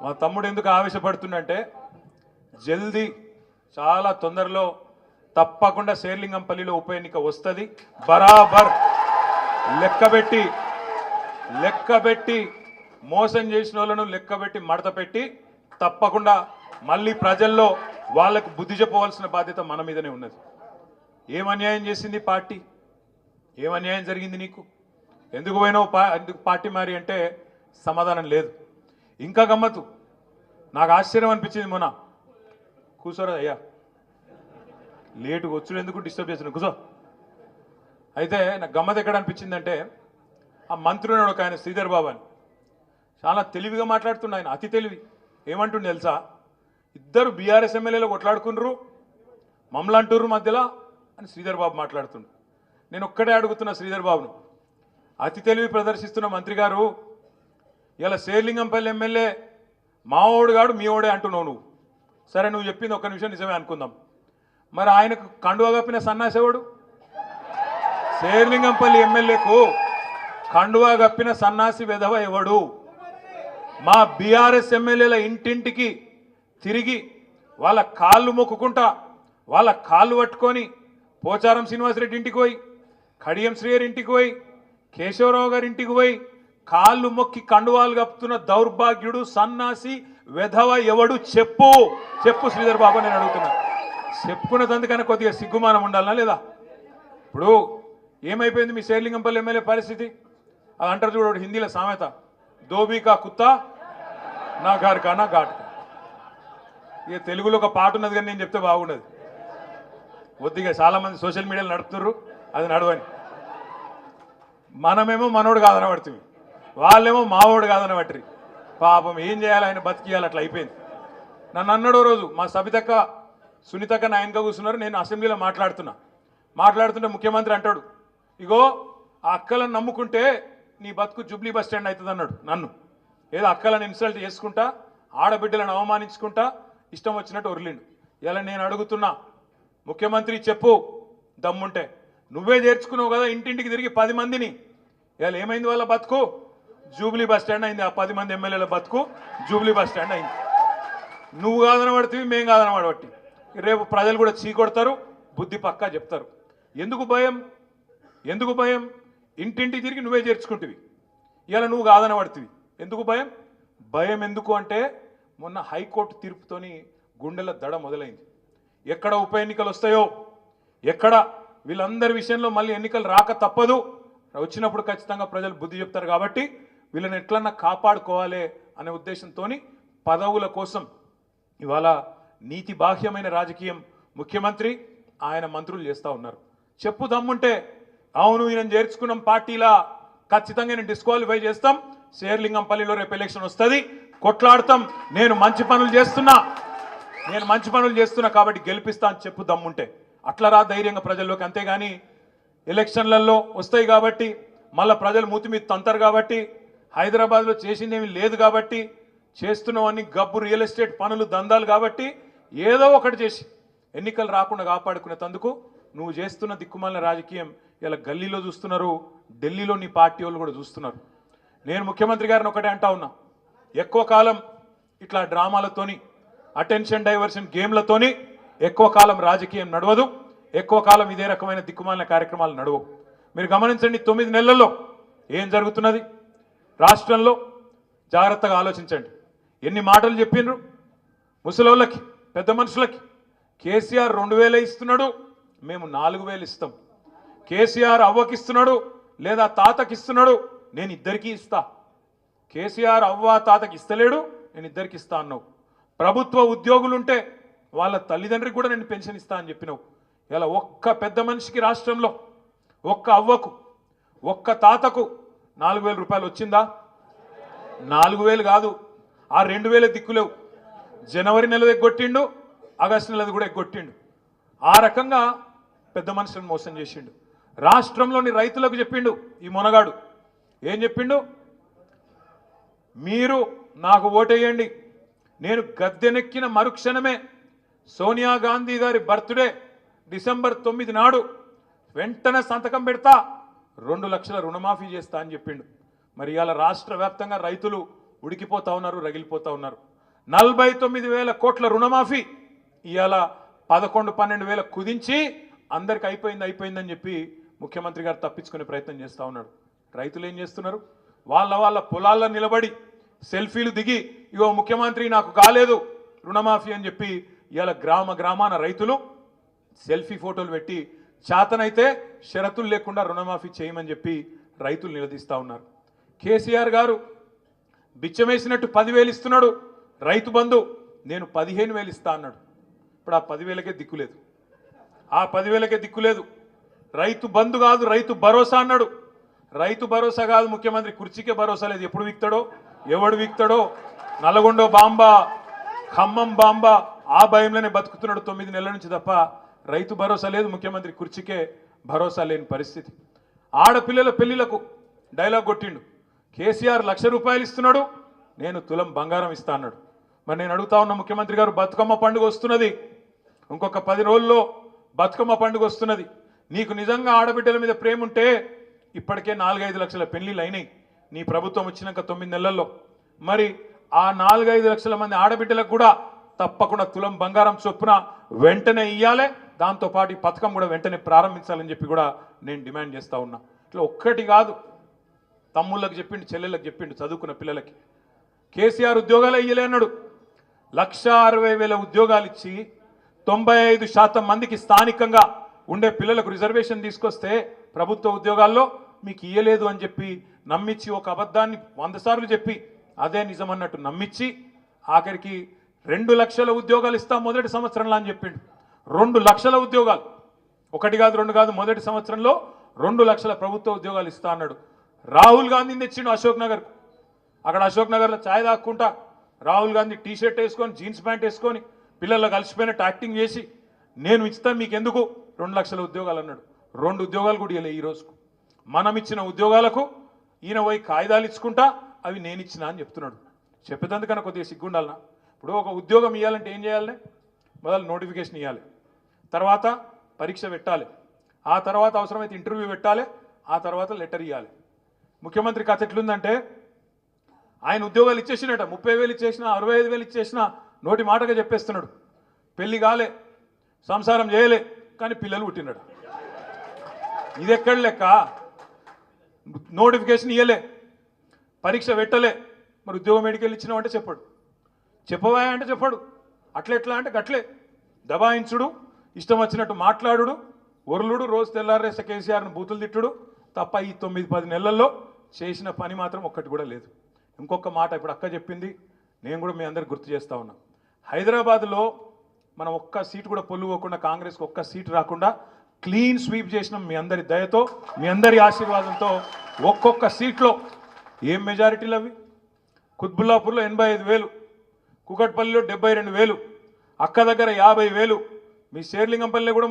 మా తమ్ముడు ఎందుకు ఆవేశపడుతుందంటే జల్దీ చాలా తొందరలో తప్పకుండా శేర్లింగంపల్లిలో ఉప ఎన్నిక వస్తుంది. బరాబర్ లెక్కబెట్టి మోసం చేసిన వాళ్ళను లెక్కబెట్టి మడత పెట్టి తప్పకుండా మళ్ళీ ప్రజల్లో వాళ్ళకు బుద్ధి చెప్పవలసిన బాధ్యత మన మీదనే ఉన్నది. ఏం అన్యాయం చేసింది పార్టీ? ఏం అన్యాయం జరిగింది నీకు? ఎందుకు పోయినావు ఎందుకు పార్టీ మారి అంటే సమాధానం లేదు. ఇంకా గమ్మత్తు నాకు ఆశ్చర్యం అనిపించింది. మొన్న కూర్చోరా అయ్యా, లేటుగా వచ్చుడు ఎందుకు డిస్టర్బ్ చేసిన కూర్చో. అయితే నాకు గమ్మత్ ఎక్కడ అనిపించిందంటే ఆ మంత్రి ఉన్నాడు ఒక ఆయన శ్రీధర్ బాబు అని, చాలా తెలివిగా మాట్లాడుతుండే ఆయన, అతి తెలివి. ఏమంటుండే తెలుసా? ఇద్దరు బీఆర్ఎస్ ఎమ్మెల్యేలు కొట్లాడుకున్నారు, మమ్మల్ని అంటుర్రు మధ్యలో అని శ్రీధర్ బాబు మాట్లాడుతుండు. నేను ఒక్కడే అడుగుతున్నా శ్రీధర్ బాబును, అతి తెలివి ప్రదర్శిస్తున్న మంత్రి గారు, ఇలా శేర్లింగంపల్లి ఎమ్మెల్యే మావోడు గాడు మీ ఓడే అంటున్నావు నువ్వు. సరే నువ్వు చెప్పింది ఒక్క నిమిషం నిజమే అనుకుందాం, మరి ఆయనకు కండువా కప్పిన సన్నాసేవాడు? శేర్లింగంపల్లి ఎమ్మెల్యేకు కండువా కప్పిన సన్నాసి వెధవ ఎవడు? మా బీఆర్ఎస్ ఎమ్మెల్యేల ఇంటింటికి తిరిగి వాళ్ళ కాళ్ళు మొక్కుకుంటా, వాళ్ళ కాళ్ళు పట్టుకొని పోచారం శ్రీనివాసరెడ్డి ఇంటికి పోయి, కడియం శ్రీయర్ ఇంటికి పోయి, కేశవరావు గారి ఇంటికి పోయి కాళ్ళు మొక్కి కండువాలు కప్పుతున్న దౌర్భాగ్యుడు సన్నాసి వెధవ ఎవడు? చెప్పు శ్రీధర్ బాబు, నేను అడుగుతున్నా. చెప్పుకున్న తందుకన్నా కొద్దిగా సిగ్గుమానం ఉండాలనా లేదా? ఇప్పుడు ఏమైపోయింది మీ శేర్లింగంపల్లి ఎమ్మెల్యే పరిస్థితి? అది అంటారు చూడు హిందీలో సామెత, దోబీకా కుత్తా నా గారికా నా ఘాట్. ఇక తెలుగులో ఒక పాట ఉన్నది కానీ నేను చెప్తే బాగుండదు. కొద్దిగా చాలామంది సోషల్ మీడియాలో నడుపుతున్నారు, అది నడవని. మనమేమో మనోడు కాదని పడుతుంది, వాళ్ళేమో మావోడు కాదని పట్టరి. పాపం ఏం చేయాలి, ఆయన బతికియాలి, అట్లా అయిపోయింది. నన్ను అన్నాడో రోజు మా సబితక్క సునీతక్క నాయనక కూర్చున్నారు, నేను అసెంబ్లీలో మాట్లాడుతుంటే ముఖ్యమంత్రి అంటాడు, ఇగో ఆ అక్కలను నమ్ముకుంటే నీ బతుకు జూబ్లీ బస్ స్టాండ్ అవుతుంది అన్నాడు. నన్ను ఏదో అక్కలను ఇన్సల్ట్ చేసుకుంటా, ఆడబిడ్డలను అవమానించుకుంటా ఇష్టం వచ్చినట్టు ఒరిలిండు. ఇలా నేను అడుగుతున్నా, ముఖ్యమంత్రి చెప్పు దమ్ముంటే, నువ్వే చేర్చుకున్నావు కదా ఇంటింటికి తిరిగి 10 మందిని, ఇలా ఏమైంది వాళ్ళ బతుకు? జూబ్లీ బస్ స్టాండ్ అయింది. ఆ 10 మంది ఎమ్మెల్యేల బతుకు జూబ్లీ బస్ స్టాండ్ అయింది. నువ్వు కాదనబడితే మేం కాదనబడబట్టి రేపు ప్రజలు కూడా చీకొడతారు, బుద్ధి పక్కా చెప్తారు. ఎందుకు భయం? ఇంటింటికి తిరిగి నువ్వే చేర్చుకుంటువి, ఇలా నువ్వు కాదనబడుతుంది. ఎందుకు భయం ఎందుకు అంటే మొన్న హైకోర్టు తీర్పుతోని గుండెల దడ మొదలైంది. ఎక్కడ ఉప ఎన్నికలు వస్తాయో, ఎక్కడ వీళ్ళందరి విషయంలో మళ్ళీ ఎన్నికలు రాక తప్పదు, వచ్చినప్పుడు ఖచ్చితంగా ప్రజలు బుద్ధి చెప్తారు. కాబట్టి వీళ్ళని ఎట్లన్నా కాపాడుకోవాలి అనే ఉద్దేశంతో పదవుల కోసం ఇవాళ నీతి బాహ్యమైన రాజకీయం ముఖ్యమంత్రి ఆయన మంత్రులు చేస్తూ ఉన్నారు. చెప్పు దమ్ముంటే, అవును ఈయన చేర్చుకున్నాం పార్టీలా, ఖచ్చితంగా నేను డిస్క్వాలిఫై చేస్తాం, శేర్లింగంపల్లిలో రేపు ఎలక్షన్ వస్తుంది, కొట్లాడతాం, నేను మంచి పనులు చేస్తున్నా కాబట్టి గెలిపిస్తా అని చెప్పు దమ్ముంటే. అట్లా రా ధైర్యంగా ప్రజల్లోకి. అంతేగాని ఎలక్షన్లలో వస్తాయి కాబట్టి మళ్ళీ ప్రజలు మూతి మీద తంతారు కాబట్టి, హైదరాబాద్లో చేసిందేమీ లేదు కాబట్టి, చేస్తున్నవన్నీ గబ్బు రియల్ ఎస్టేట్ పనులు దందాలు కాబట్టి ఏదో ఒకటి చేసి ఎన్నికలు రాకుండా కాపాడుకునేందుకు నువ్వు చేస్తున్న దిక్కుమాలిన రాజకీయం ఇలా గల్లీలో చూస్తున్నారు, ఢిల్లీలో నీ పార్టీ వాళ్ళు కూడా చూస్తున్నారు. నేను ముఖ్యమంత్రి గారిని ఒకటే అంటా ఉన్నా, ఎక్కువ కాలం ఇట్లా డ్రామాలతోని, అటెన్షన్ డైవర్షన్ గేమ్లతోని ఎక్కువ కాలం రాజకీయం నడవదు, ఎక్కువ కాలం ఇదే రకమైన దిక్కుమాలిన కార్యక్రమాలు నడవవు. మీరు గమనించండి, 9 నెలల్లో ఏం జరుగుతున్నది రాష్ట్రంలో జాగ్రత్తగా ఆలోచించండి. ఎన్ని మాటలు చెప్పిండ్రు ముసలోళ్ళకి, పెద్ద మనుషులకి. కేసీఆర్ 2000 ఇస్తున్నాడు, మేము 4000 ఇస్తాం. కేసీఆర్ అవ్వకిస్తున్నాడు లేదా తాతకి ఇస్తున్నాడు, నేను ఇద్దరికీ ఇస్తా. కేసీఆర్ అవ్వ తాతకి ఇస్తలేడు, నేను ఇద్దరికి ఇస్తా అన్నావు. ప్రభుత్వ ఉద్యోగులుంటే వాళ్ళ తల్లిదండ్రికి కూడా నేను పెన్షన్ ఇస్తా అని చెప్పినావు. ఇలా ఒక్క పెద్ద మనిషికి రాష్ట్రంలో, ఒక్క అవ్వకు, ఒక్క తాతకు 4000 రూపాయలు వచ్చిందా? 4000 కాదు, ఆ 2000 దిక్కులేవు. జనవరి నెలది ఎగ్గొట్టిండు, ఆగస్టు నెలది కూడా ఎగ్గొట్టిండు. ఆ రకంగా పెద్ద మనుషులను మోసం చేసిండు. రాష్ట్రంలోని రైతులకు చెప్పిండు ఈ మొనగాడు. ఏం చెప్పిండు? మీరు నాకు ఓటేయండి, నేను గద్దెనెక్కిన మరుక్షణమే సోనియా గాంధీ గారి బర్త్డే డిసెంబర్ 9 నాడు వెంటనే సంతకం పెడతా, 2 లక్షల రుణమాఫీ చేస్తా అని చెప్పిండు. మరి ఇవాళ రాష్ట్ర వ్యాప్తంగా రైతులు ఉడికిపోతా ఉన్నారు, రగిలిపోతా ఉన్నారు. 49,000 కోట్ల రుణమాఫీ ఇవాళ 11-12 కుదించి అందరికి అయిపోయిందని చెప్పి ముఖ్యమంత్రి గారు తప్పించుకునే ప్రయత్నం చేస్తూ ఉన్నాడు. రైతులు ఏం చేస్తున్నారు? వాళ్ళ పొలాల్లో నిలబడి సెల్ఫీలు దిగి ఇగో ముఖ్యమంత్రి నాకు కాలేదు రుణమాఫీ అని చెప్పి ఇవాళ గ్రామాన రైతులు సెల్ఫీ ఫోటోలు పెట్టి చేతనైతే షరతులు లేకుండా రుణమాఫీ చేయమని చెప్పి రైతులు నిలదీస్తూ ఉన్నారు. కేసీఆర్ గారు బిచ్చమేసినట్టు 10,000 ఇస్తున్నాడు రైతు బంధు, నేను 15,000 ఇస్తా అన్నాడు. ఇప్పుడు ఆ 10,000కే దిక్కులేదు, ఆ 10,000కే దిక్కులేదు. రైతు బంధు కాదు రైతు భరోసా అన్నాడు. రైతు భరోసా కాదు, ముఖ్యమంత్రి కుర్చీకే భరోసా లేదు. ఎప్పుడు వీక్తాడో ఎవడు వీక్తాడో, నల్గొండ బాంబా ఖమ్మం బాంబా ఆ భయంలోనే బతుకుతున్నాడు 9 నెలల నుంచి తప్ప రైతు భరోసా లేదు. ముఖ్యమంత్రి కుర్చీకే భరోసా లేని పరిస్థితి. ఆడపిల్లల పెళ్లిలకు డైలాగ్ కొట్టిండు. కేసీఆర్ ₹1,00,000 ఇస్తున్నాడు, నేను తులం బంగారం ఇస్తా అన్నాడు. మరి నేను అడుగుతా ఉన్న ముఖ్యమంత్రి గారు, బతుకమ్మ పండుగ వస్తున్నది, ఇంకొక 10 రోజుల్లో బతుకమ్మ పండుగ వస్తున్నది. నీకు నిజంగా ఆడబిడ్డల మీద ప్రేమ ఉంటే ఇప్పటికే 4-5 లక్షల పెళ్లిళ్ళు అయినాయి నీ ప్రభుత్వం వచ్చినాక 9 నెలల్లో. మరి ఆ 4-5 లక్షల మంది ఆడబిడ్డలకు కూడా తప్పకుండా తులం బంగారం చొప్పున వెంటనే ఇయ్యాలి. దాంతోపాటు ఈ పథకం కూడా వెంటనే ప్రారంభించాలని చెప్పి కూడా నేను డిమాండ్ చేస్తూ ఉన్నా. ఇట్లా ఒక్కటి కాదు, తమ్ముళ్ళకి చెప్పిండు, చెల్లెళ్ళకి చెప్పిండు, చదువుకున్న పిల్లలకి. కేసీఆర్ ఉద్యోగాలు ఇయ్యలే అన్నాడు. 1,60,000 ఉద్యోగాలు ఇచ్చి 95% మందికి స్థానికంగా ఉండే పిల్లలకు రిజర్వేషన్ తీసుకొస్తే ప్రభుత్వ ఉద్యోగాల్లో మీకు ఇయ్యలేదు అని చెప్పి నమ్మించి ఒక అబద్ధాన్ని 100 సార్లు చెప్పి అదే నిజమన్నట్టు నమ్మించి ఆఖరికి 2 లక్షల ఉద్యోగాలు ఇస్తాం మొదటి సంవత్సరంలో అని చెప్పిండు. 2 లక్షల ఉద్యోగాలు, ఒకటి కాదు రెండు కాదు, మొదటి సంవత్సరంలో 2 లక్షల ప్రభుత్వ ఉద్యోగాలు ఇస్తా అన్నాడు. రాహుల్ గాంధీని తెచ్చిండు అశోక్ నగర్. అక్కడ అశోక్ నగర్లో ఛాయ్ తాక్కుంటా రాహుల్ గాంధీ టీ షర్ట్ వేసుకొని జీన్స్ ప్యాంట్ వేసుకొని పిల్లల్లో కలిసిపోయినట్టు యాక్టింగ్ చేసి నేను ఇస్తాను మీకు ఎందుకు 2 లక్షల ఉద్యోగాలు అన్నాడు. 2 ఉద్యోగాలు కూడా ఇవ్వలే ఈ రోజుకు. మనం ఇచ్చిన ఉద్యోగాలకు ఈయన పోయి కాగితాలు ఇచ్చుకుంటా అవి నేను ఇచ్చినా అని చెప్తున్నాడు. చెప్పేదందుకన్నా కొద్దిగా సిగ్గుండాలనా? ఇప్పుడు ఒక ఉద్యోగం ఇవ్వాలంటే ఏం చేయాలి? మొదలు నోటిఫికేషన్ ఇవ్వాలి, తర్వాత పరీక్ష పెట్టాలి, ఆ తర్వాత అవసరమైతే ఇంటర్వ్యూ పెట్టాలి, ఆ తర్వాత లెటర్ ఇవ్వాలి. ముఖ్యమంత్రి కథ ఎట్లుందంటే ఆయన ఉద్యోగాలు ఇచ్చేసినట, 30,000 ఇచ్చేసినా 65,000 ఇచ్చేసినా నోటి మాటగా చెప్పేస్తున్నాడు. పెళ్లి కాలే, సంసారం చేయలే, కానీ పిల్లలు పుట్టినాడు. ఇది ఎక్కడ లెక్క? నోటిఫికేషన్ ఇవ్వలే, పరీక్ష పెట్టలే, మరి ఉద్యోగం ఎడికెళ్ళి ఇచ్చినావు అంటే చెప్పాడు, చెప్పవా అంటే చెప్పాడు, అట్లెట్లా అంటే గట్లే దబాయించుడు, ఇష్టం వచ్చినట్టు మాట్లాడుడు, ఒరులుడు, రోజు తెల్లారేస కేసీఆర్ను బూతులు తిట్టుడు తప్ప ఈ 9-10 నెలల్లో చేసిన పని మాత్రం ఒక్కటి కూడా లేదు. ఇంకొక మాట ఇప్పుడు అక్క చెప్పింది, నేను కూడా మీ అందరికి గుర్తు చేస్తా ఉన్నా. హైదరాబాద్లో మనం ఒక్క సీటు కూడా పొల్లుకోకుండా, కాంగ్రెస్కి ఒక్క సీటు రాకుండా క్లీన్ స్వీప్ చేసినాం. మీ అందరి దయతో, మీ అందరి ఆశీర్వాదంతో ఒక్కొక్క సీట్లో ఏం మెజారిటీలు అవి? కుత్బుల్లాపూర్లో 85,000, కుకట్పల్లిలో 72,000, అక్క దగ్గర 50,000, మీ శేర్లింగంపల్లిలో కూడా